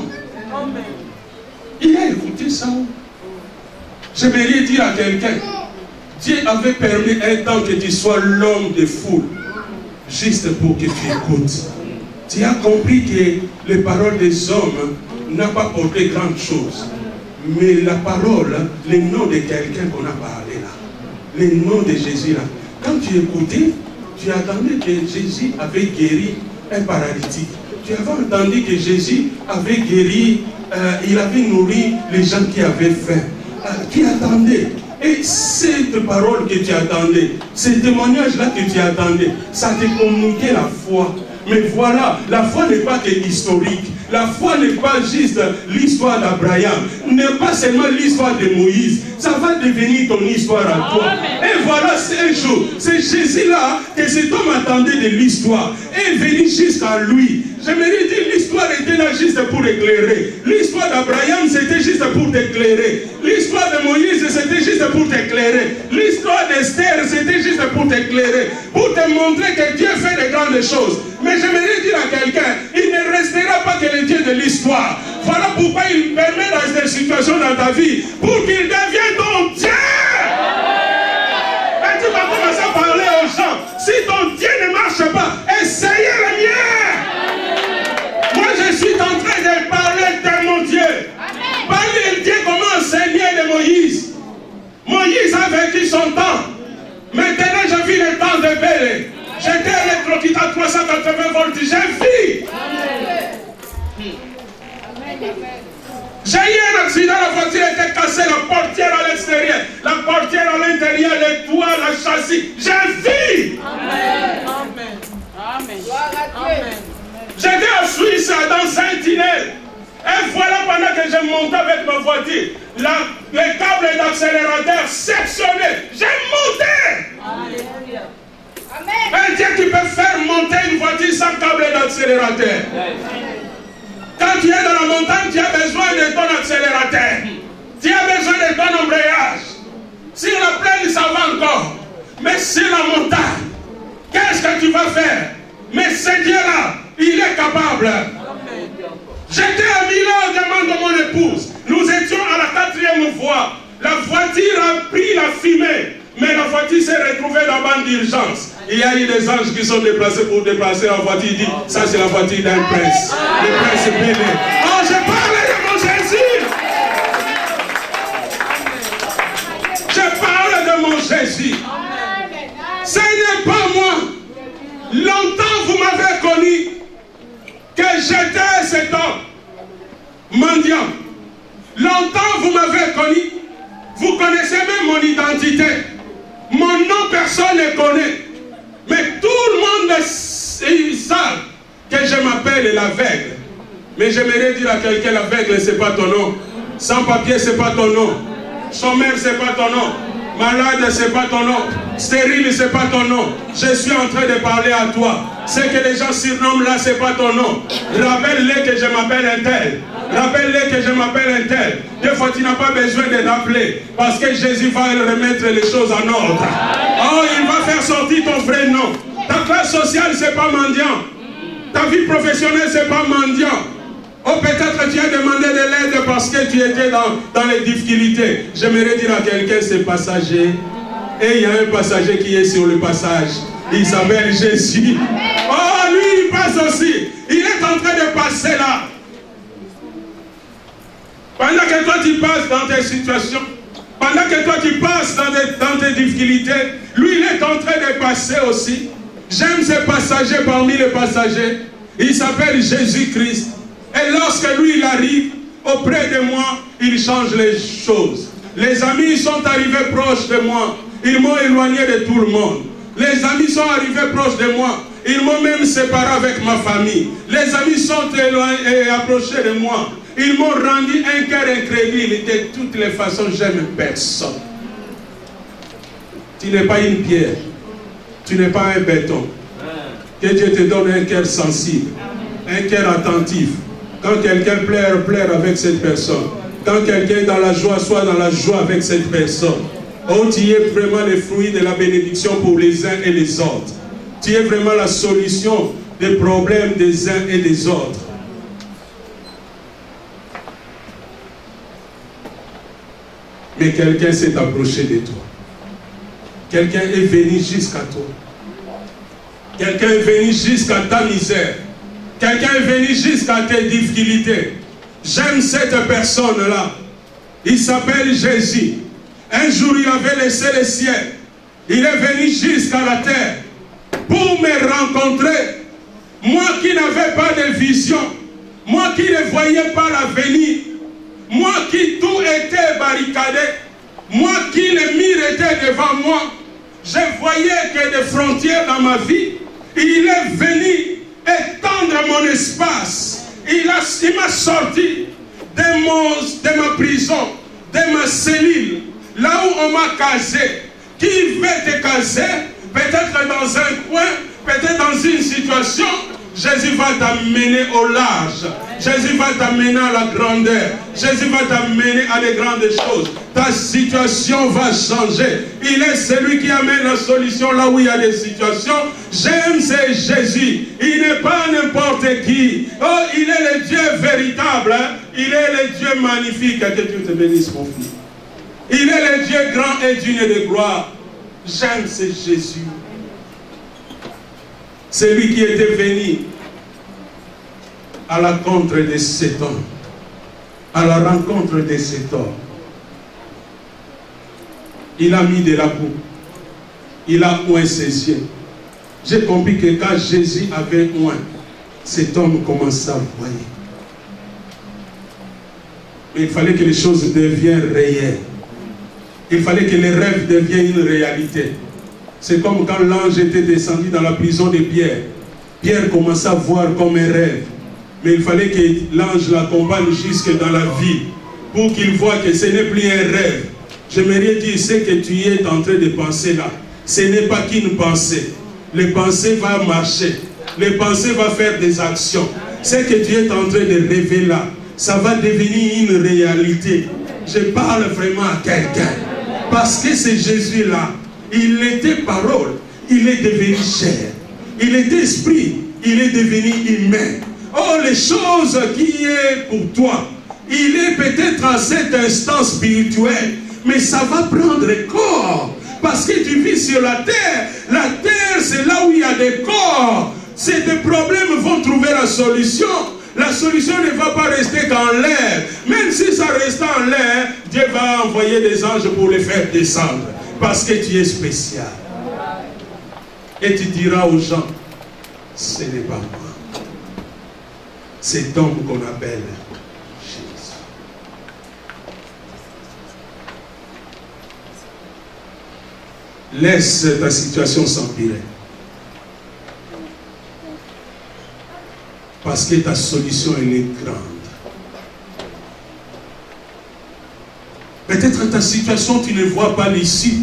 Il a écouté ça. J'aimerais dire à quelqu'un, Dieu avait permis un temps que tu sois l'homme de foule, juste pour que tu écoutes. Tu as compris que les paroles des hommes n'ont pas porté grande chose. Mais la parole, le nom de quelqu'un qu'on a parlé là, le nom de Jésus là, quand tu écoutais, tu attendais que Jésus avait guéri un paralytique. Tu avais entendu que Jésus avait guéri, il avait nourri les gens qui avaient faim. Qui attendait. Et cette parole que tu attendais, ce témoignage-là que tu attendais, ça te communiquait la foi. Mais voilà, la foi n'est pas que historique. La foi n'est pas juste l'histoire d'Abraham, n'est pas seulement l'histoire de Moïse. Ça va devenir ton histoire à toi. Et voilà, c'est un jour, c'est Jésus-là que cet homme attendait de l'histoire. Et venu jusqu'à lui. J'aimerais dire l'histoire était là juste pour éclairer. L'histoire d'Abraham, c'était juste pour t'éclairer. L'histoire de Moïse, c'était juste pour t'éclairer. L'histoire d'Esther, c'était juste pour t'éclairer. Pour te montrer que Dieu fait de grandes choses. Mais j'aimerais dire à quelqu'un, il ne restera pas que le Dieu de l'histoire. Voilà pourquoi il permet dans des situations dans ta vie, pour qu'il devienne ton Dieu. Et tu vas commencer à parler aux gens. Si ton Dieu ne marche pas, essayez le mien. Moi je suis en train de parler de mon Dieu. Parler de Dieu comment enseigner de Moïse. Moïse a vécu son temps. Maintenant je vis le temps de Bélé. J'étais électrocuté à 380 volts. J'ai vu. J'ai eu un accident, la voiture était cassée, la portière à l'extérieur, la portière à l'intérieur, les toits, le châssis. J'ai vu. Amen. Amen. Amen. J'étais à Suisse dans Saint-Inel. Et voilà, pendant que je montais avec ma voiture, les câbles d'accélérateur sectionnés. J'ai monté. Alléluia. Un Dieu qui peut faire monter une voiture sans câble d'accélérateur. Quand tu es dans la montagne, tu as besoin de ton accélérateur. Tu as besoin de ton embrayage. Sur la plaine, ça va encore. Mais sur la montagne, qu'est-ce que tu vas faire? Mais ce Dieu-là, il est capable. J'étais à Milan au demande de mon épouse. Nous étions à la 4e voie. La voiture a pris la fumée. Mais la voiture s'est retrouvée dans la bande d'urgence. Il y a eu des anges qui sont déplacés pour déplacer la voiture. Il dit, ça c'est la voiture d'un prince. Le prince béni. Oh, je parle de mon Jésus. Je parle de mon Jésus. Ce n'est pas moi. Longtemps vous m'avez connu que j'étais cet homme mendiant. Longtemps vous m'avez connu. Vous connaissez même mon identité. Mon nom, personne ne connaît. Mais tout le monde sait que je m'appelle l'aveugle. Mais j'aimerais dire à quelqu'un, l'aveugle, ce n'est pas ton nom. Sans papier, ce n'est pas ton nom. Chômeur, ce n'est pas ton nom. Malade, ce n'est pas ton nom. Stérile, ce n'est pas ton nom. Je suis en train de parler à toi. Ce que les gens surnomment là, ce n'est pas ton nom. Rappelle-les que je m'appelle un tel. Rappelle-les que je m'appelle un tel. Des fois, tu n'as pas besoin de rappeler. Parce que Jésus va remettre les choses en ordre. Oh, il va faire sortir ton vrai nom. Ta classe sociale, ce n'est pas mendiant. Ta vie professionnelle, ce n'est pas mendiant. Oh, peut-être tu as demandé de l'aide parce que tu étais dans les difficultés. J'aimerais dire à quelqu'un, c'est passager. Et il y a un passager qui est sur le passage. Il s'appelle Jésus. Oh, lui, il passe aussi. Il est en train de passer là. Pendant que toi, tu passes dans tes situations, pendant que toi, tu passes dans tes difficultés, lui, il est en train de passer aussi. J'aime ce passager parmi les passagers. Il s'appelle Jésus-Christ. Et lorsque lui, il arrive auprès de moi, il change les choses. Les amis sont arrivés proches de moi. Ils m'ont éloigné de tout le monde. Les amis sont arrivés proches de moi. Ils m'ont même séparé avec ma famille. Les amis sont éloignés et approchés de moi. Ils m'ont rendu un cœur incrédule. De toutes les façons, j'aime personne. Tu n'es pas une pierre. Tu n'es pas un béton. Que Dieu te donne un cœur sensible. Un cœur attentif. Quand quelqu'un pleure, pleure avec cette personne. Quand quelqu'un est dans la joie, soit dans la joie avec cette personne. Oh, tu es vraiment le fruit de la bénédiction pour les uns et les autres. Tu es vraiment la solution des problèmes des uns et des autres. Mais quelqu'un s'est approché de toi. Quelqu'un est venu jusqu'à toi. Quelqu'un est venu jusqu'à ta misère. Quelqu'un est venu jusqu'à tes difficultés. J'aime cette personne-là. Il s'appelle Jésus. Un jour, il avait laissé le ciel. Il est venu jusqu'à la terre pour me rencontrer. Moi qui n'avais pas de vision. Moi qui ne voyais pas l'avenir. Moi qui tout était barricadé. Moi qui le mur était devant moi. Je voyais que des frontières dans ma vie. Il est venu étendre mon espace. Il m'a sorti de ma prison, de ma cellule, là où on m'a casé. Qui veut te caser? Peut-être dans un coin, peut-être dans une situation. Jésus va t'amener au large. Jésus va t'amener à la grandeur. Jésus va t'amener à des grandes choses. Ta situation va changer. Il est celui qui amène la solution là où il y a des situations. J'aime ce Jésus. Il n'est pas n'importe qui. Oh, il est le Dieu véritable. Hein? Il est le Dieu magnifique. Que Dieu te bénisse, mon fils. Il est le Dieu grand et digne de gloire. J'aime ce Jésus. C'est lui qui était venu à la rencontre de cet homme. À la rencontre de cet homme. Il a mis de la boue. Il a oint ses yeux. J'ai compris que quand Jésus avait oint, cet homme commençait à voir. Mais il fallait que les choses deviennent réelles. Il fallait que les rêves deviennent une réalité. C'est comme quand l'ange était descendu dans la prison de Pierre. Pierre commençait à voir comme un rêve. Mais il fallait que l'ange l'accompagne jusque dans la vie. Pour qu'il voie que ce n'est plus un rêve. J'aimerais dire, ce que tu es en train de penser là, ce n'est pas qu'une pensée. les pensées vont marcher. Les pensées vont faire des actions. Ce que Dieu est en train de révéler là, ça va devenir une réalité. Je parle vraiment à quelqu'un. Parce que c'est Jésus-là. Il était parole. Il est devenu chair. Il était esprit. Il est devenu humain. Oh, les choses qui est pour toi, il est peut-être à cet instant spirituel, mais ça va prendre corps. Parce que tu vis sur la terre. La terre, c'est là où il y a des corps. Ces problèmes vont trouver la solution. La solution ne va pas rester qu'en l'air. Même si ça reste en l'air, Dieu va envoyer des anges pour les faire descendre. Parce que tu es spécial. Et tu diras aux gens, ce n'est pas moi. C'est homme qu'on appelle Jésus. Laisse ta situation s'empirer. Parce que ta solution, elle est grande. Peut-être ta situation, tu ne vois pas l'issue.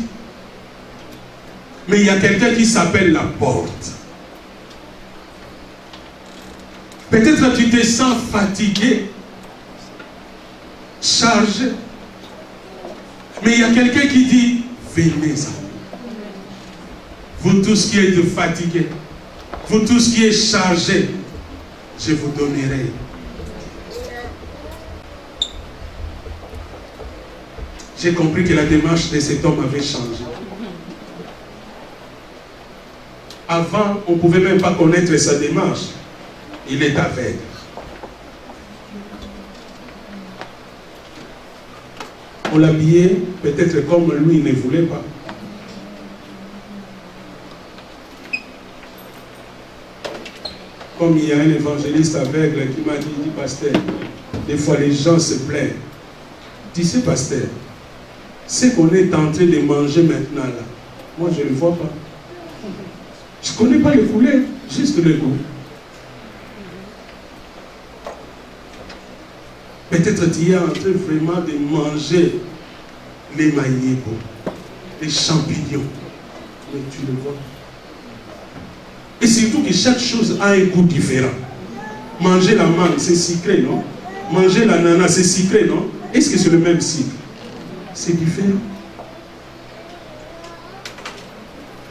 Mais il y a quelqu'un qui s'appelle la porte. Peut-être tu te sens fatigué, chargé. Mais il y a quelqu'un qui dit, venez-en. Vous tous qui êtes fatigués, vous tous qui êtes chargés, je vous donnerai. J'ai compris que la démarche de cet homme avait changé. Avant, on ne pouvait même pas connaître sa démarche. Il est aveugle. On l'habillait peut-être comme lui ne voulait pas. Comme il y a un évangéliste aveugle qui m'a dit, pasteur, des fois les gens se plaignent. Tu sais, pasteur, ce qu'on est en train de manger maintenant là, moi je ne le vois pas. Je ne connais pas le poulet, juste le goût. Peut-être tu es en train vraiment de manger les maïnébos, les champignons, mais tu le vois. Et surtout que chaque chose a un goût différent. Manger la mangue, c'est sucré, non? Manger l'ananas, c'est sucré, non? Est-ce que c'est le même sucre? C'est différent.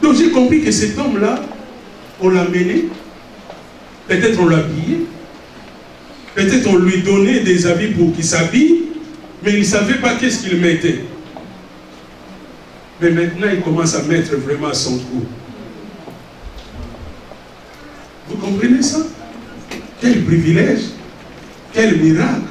Donc j'ai compris que cet homme-là, on l'a mené, peut-être on l'a habillé, peut-être on lui donnait des habits pour qu'il s'habille, mais il ne savait pas qu'est-ce qu'il mettait. Mais maintenant, il commence à mettre vraiment à son goût. Vous comprenez ça? Quel privilège, quel miracle.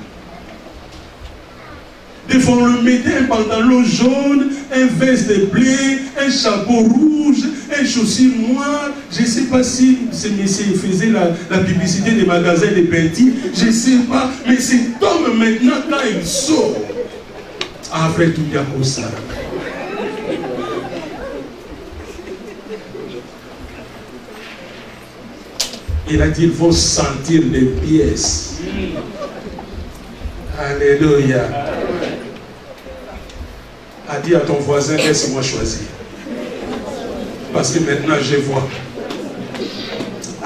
Des fois, on le mettait un pantalon jaune, un veste de blé, un chapeau rouge, un chaussure noire. Je ne sais pas si ce monsieur faisait la publicité des magasins de peinture. Je ne sais pas. Mais cet homme, maintenant, quand il sort, après tout, il y a comme ça. Il a dit, il faut sentir les pièces. Alléluia. A dit à ton voisin, laisse-moi choisir. Parce que maintenant je vois.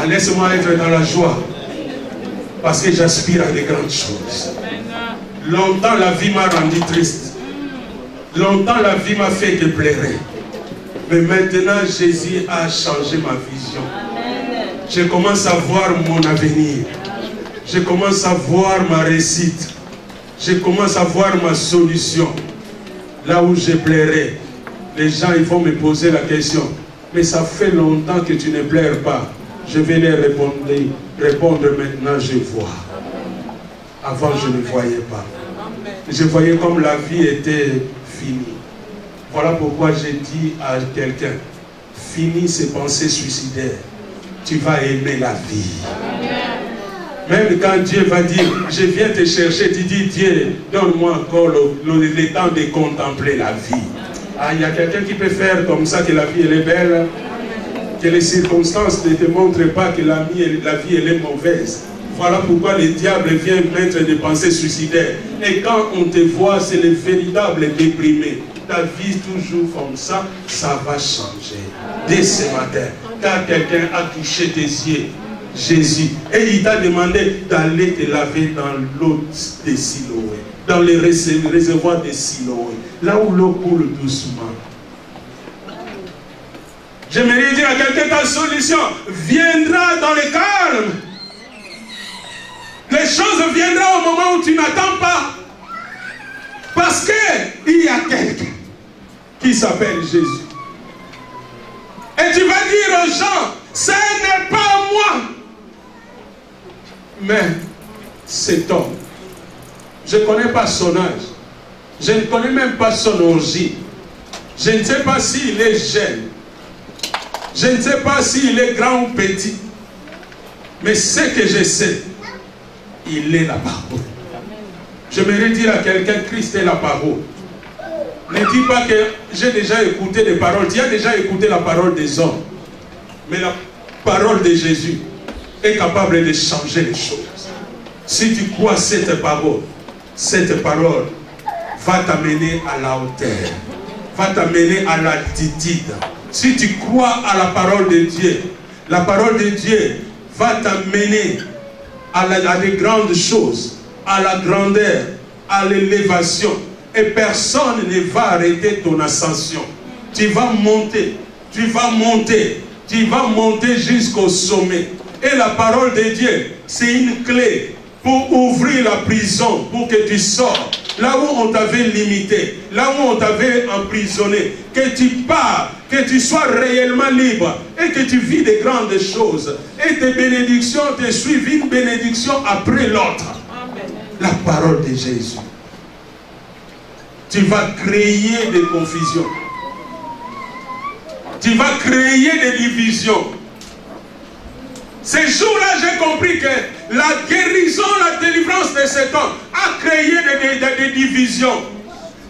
Laisse-moi être dans la joie. Parce que j'aspire à de grandes choses. Longtemps la vie m'a rendu triste. Longtemps la vie m'a fait que pleurer. Mais maintenant Jésus a changé ma vision. Je commence à voir mon avenir. Je commence à voir ma réussite. Je commence à voir ma solution. Là où je pleurais, les gens ils vont me poser la question. Mais ça fait longtemps que tu ne pleures pas. Je vais leur répondre maintenant, je vois. Avant, je ne voyais pas. Je voyais comme la vie était finie. Voilà pourquoi j'ai dit à quelqu'un, finis ces pensées suicidaires. Tu vas aimer la vie. Même quand Dieu va dire, je viens te chercher, tu dis, Dieu, donne-moi encore le temps de contempler la vie. Ah, il y a quelqu'un qui peut faire comme ça, que la vie elle est belle, que les circonstances ne te montrent pas que la vie elle est mauvaise. Voilà pourquoi le diable vient mettre des pensées suicidaires. Et quand on te voit, c'est le véritable déprimé. Ta vie toujours comme ça, ça va changer. Dès ce matin, car quelqu'un a touché tes yeux, Jésus. Et il t'a demandé d'aller te laver dans l'eau des Siloé, dans les réservoirs des Siloé, là où l'eau coule doucement. J'aimerais dire à quelqu'un, ta solution viendra dans le calme. Les choses viendront au moment où tu n'attends pas. Parce qu'il y a quelqu'un qui s'appelle Jésus. Et tu vas dire aux gens, ce n'est pas moi, mais cet homme. Je ne connais pas son âge. Je ne connais même pas son origine. Je ne sais pas s'il est jeune. Je ne sais pas s'il est grand ou petit. Mais ce que je sais, il est la parole. J'aimerais dire à quelqu'un, Christ est la parole. Ne dis pas que j'ai déjà écouté des paroles. Tu as déjà écouté la parole des hommes. Mais la parole de Jésus est capable de changer les choses. Si tu crois cette parole va t'amener à la hauteur, va t'amener à l'altitude. Si tu crois à la parole de Dieu, la parole de Dieu va t'amener à des grandes choses, à la grandeur, à l'élévation. Et personne ne va arrêter ton ascension. Tu vas monter, tu vas monter, tu vas monter jusqu'au sommet. Et la parole de Dieu, c'est une clé pour ouvrir la prison, pour que tu sors. Là où on t'avait limité, là où on t'avait emprisonné, que tu pars, que tu sois réellement libre et que tu vis de grandes choses. Et tes bénédictions te suivent une bénédiction après l'autre. La parole de Jésus. Tu vas créer des confusions. Tu vas créer des divisions. Ces jours-là, j'ai compris que la guérison, la délivrance de cet homme a créé des divisions.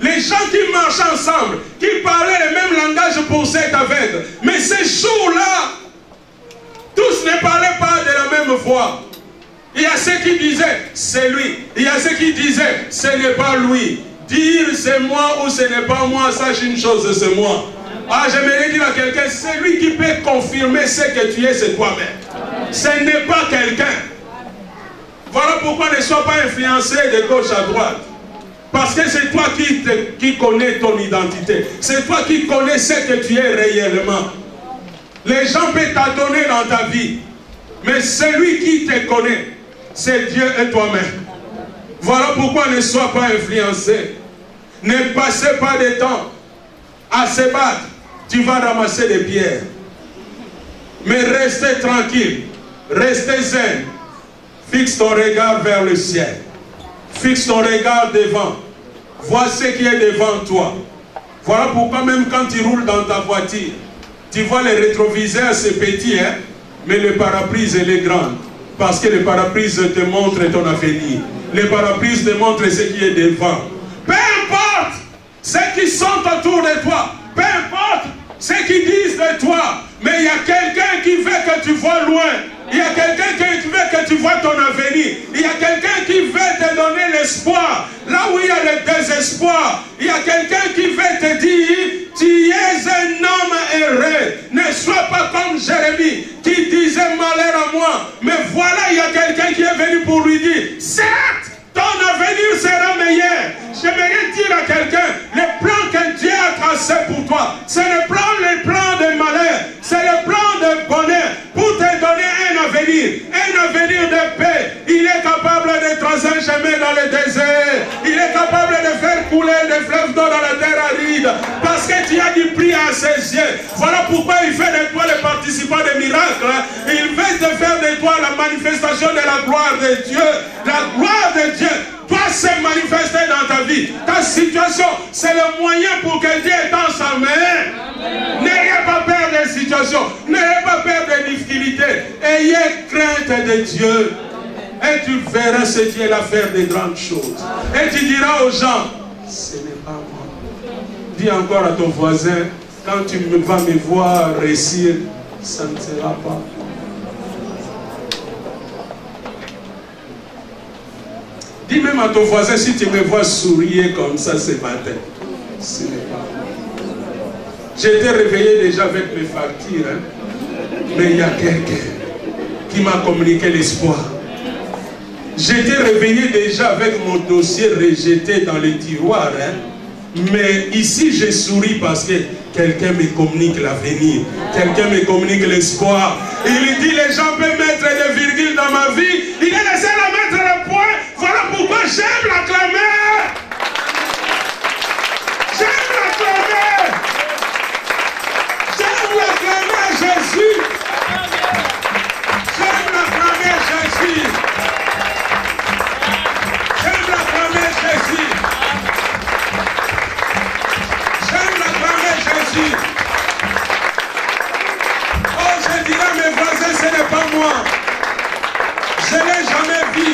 Les gens qui marchent ensemble, qui parlaient le même langage pour cet aveugle. Mais ces jours-là, tous ne parlaient pas de la même voix. Il y a ceux qui disaient, c'est lui. Il y a ceux qui disaient, ce n'est pas lui. Dire c'est moi ou ce n'est pas moi, sache une chose, c'est moi. Ah, j'aimerais dire à quelqu'un, c'est lui qui peut confirmer ce que tu es, c'est toi-même. Ce n'est pas quelqu'un. Voilà pourquoi ne sois pas influencé de gauche à droite. Parce que c'est toi qui connais ton identité. C'est toi qui connais ce que tu es réellement. Les gens peuvent t'adonner dans ta vie. Mais celui qui te connaît, c'est Dieu et toi-même. Voilà pourquoi ne sois pas influencé. Ne passez pas de temps à se battre. Tu vas ramasser des pierres. Mais restez tranquille. Restez zen. Fixe ton regard vers le ciel. Fixe ton regard devant. Vois ce qui est devant toi. Voilà pourquoi même quand tu roules dans ta voiture, tu vois les rétroviseurs, c'est petit, hein? Mais le parapluie, elle est grande. Parce que le parapluie te montre ton avenir. Le parapluie te montre ce qui est devant. Peu importe ceux qui sont autour de toi. Peu importe ceux qui disent de toi. Mais il y a quelqu'un qui veut que tu vois loin. Il y a quelqu'un qui veut que tu vois ton avenir. Il y a quelqu'un qui veut te donner l'espoir. Là où il y a le désespoir. Il y a quelqu'un qui veut te dire, tu es un homme heureux. Ne sois pas comme Jérémie qui disait malheur à moi. Mais voilà, il y a quelqu'un qui est venu pour lui dire, certes, ton avenir sera meilleur. J'aimerais dire à quelqu'un, le plan que Dieu a tracé pour toi, c'est le plan de malheur, c'est le plan de bonheur pour te donner un avenir de paix. Il est capable de tracer un chemin dans le désert. Il est capable de faire couler des fleuves d'eau dans la terre aride. Parce que tu as du prix à ses yeux. Voilà pourquoi il fait de toi le participant des miracles. Il veut te faire de toi la manifestation de la gloire de Dieu. La gloire de Dieu doit se manifester dans ta vie. Ta situation, c'est le moyen pour que Dieu étende sa main. N'ayez pas peur des situations. N'ayez pas peur des difficultés. Ayez crainte de Dieu. Et tu verras ce Dieu va faire de grandes choses. Et tu diras aux gens, ce n'est pas moi. Dis encore à ton voisin, quand tu vas me voir réussir, ça ne sera pas. Dis même à ton voisin, si tu me vois sourire comme ça ce matin, ce n'est pas moi. J'étais réveillé déjà avec mes factures. Hein. Mais il y a quelqu'un qui m'a communiqué l'espoir. J'étais réveillé déjà avec mon dossier rejeté dans les tiroirs. Mais ici, je souris parce que quelqu'un me communique l'avenir. Quelqu'un me communique l'espoir. Il dit, les gens peuvent mettre des virgules dans ma vie. Il est le seul à mettre le point. Voilà pourquoi j'aime l'acclamer. J'aime l'acclamer. J'aime l'acclamer Jésus. J'aime l'acclamer Jésus. J'aime l'acclamer Jésus. J'aime l'acclamer Jésus. Oh, je dirais à mes voisins, ce n'est pas moi. Je ne l'ai jamais vu.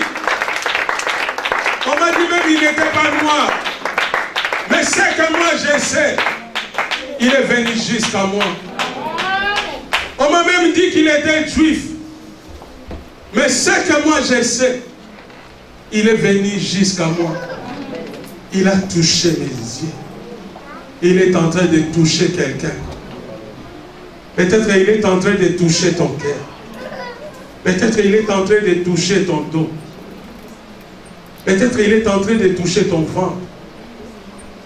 On m'a dit même qu'il n'était pas noir. Mais ce que moi je sais, il est venu jusqu'à moi. On m'a même dit qu'il était juif. Mais ce que moi je sais, il est venu jusqu'à moi. Il a touché mes yeux. Il est en train de toucher quelqu'un. Peut-être qu'il est en train de toucher ton cœur. Peut-être qu'il est en train de toucher ton dos. Peut-être qu'il est en train de toucher ton ventre.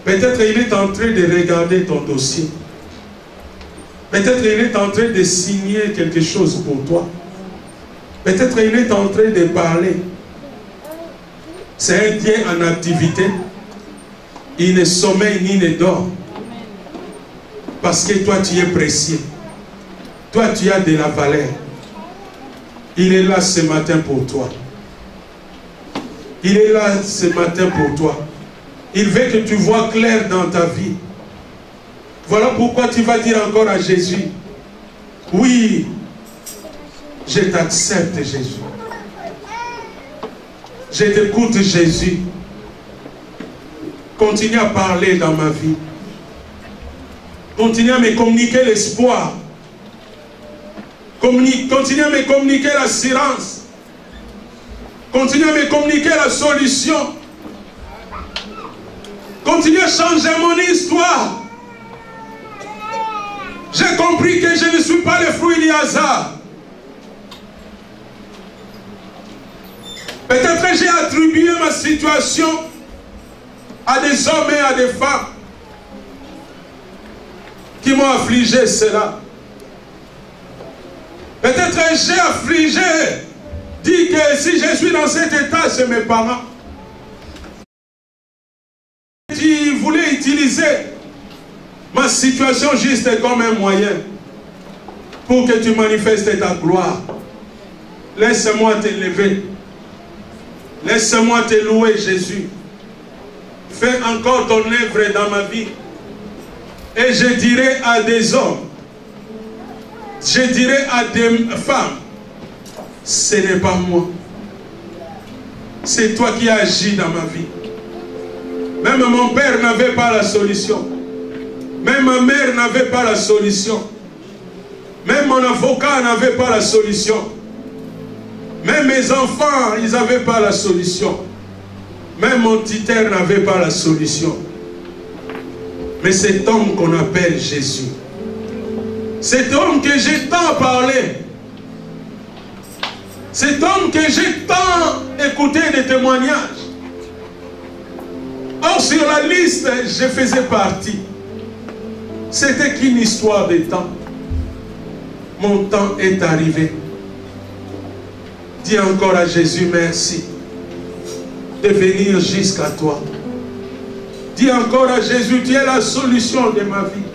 Peut-être qu'il est en train de regarder ton dossier. Peut-être qu'il est en train de signer quelque chose pour toi. Peut-être qu'il est en train de parler. C'est un Dieu en activité. Il ne sommeille ni ne dort. Parce que toi, tu es précieux. Toi, tu as de la valeur. Il est là ce matin pour toi. Il est là ce matin pour toi. Il veut que tu vois clair dans ta vie. Voilà pourquoi tu vas dire encore à Jésus, oui, je t'accepte Jésus. Je t'écoute Jésus. Continue à parler dans ma vie. Continue à me communiquer l'espoir. Continue à me communiquer l'assurance. Continue à me communiquer la solution. Continue à changer mon histoire. J'ai compris que je ne suis pas le fruit du hasard. Peut-être que j'ai attribué ma situation à des hommes et à des femmes qui m'ont affligé cela. Peut-être que j'ai affligé, dit que si je suis dans cet état, c'est mes parents. Tu voulais utiliser ma situation juste comme un moyen pour que tu manifestes ta gloire. Laisse-moi t'élever. Laisse-moi te louer, Jésus. Fais encore ton œuvre dans ma vie. Et je dirai à des hommes, je dirai à des femmes, ce n'est pas moi. C'est toi qui agis dans ma vie. Même mon père n'avait pas la solution. Même ma mère n'avait pas la solution. Même mon avocat n'avait pas la solution. Même mes enfants, ils n'avaient pas la solution. Même mon tuteur n'avait pas la solution. Mais cet homme qu'on appelle Jésus, cet homme que j'ai tant parlé, cet homme que j'ai tant écouté des témoignages, or sur la liste, je faisais partie. C'était qu'une histoire de temps. Mon temps est arrivé. Dis encore à Jésus merci de venir jusqu'à toi. Dis encore à Jésus, tu es la solution de ma vie.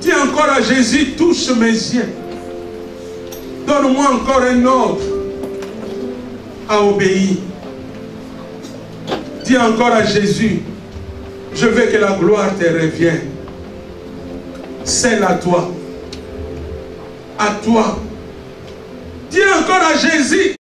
Dis encore à Jésus, touche mes yeux. Donne-moi encore un ordre à obéir. Dis encore à Jésus, je veux que la gloire te revienne. Celle à toi. À toi. Dis encore à Jésus,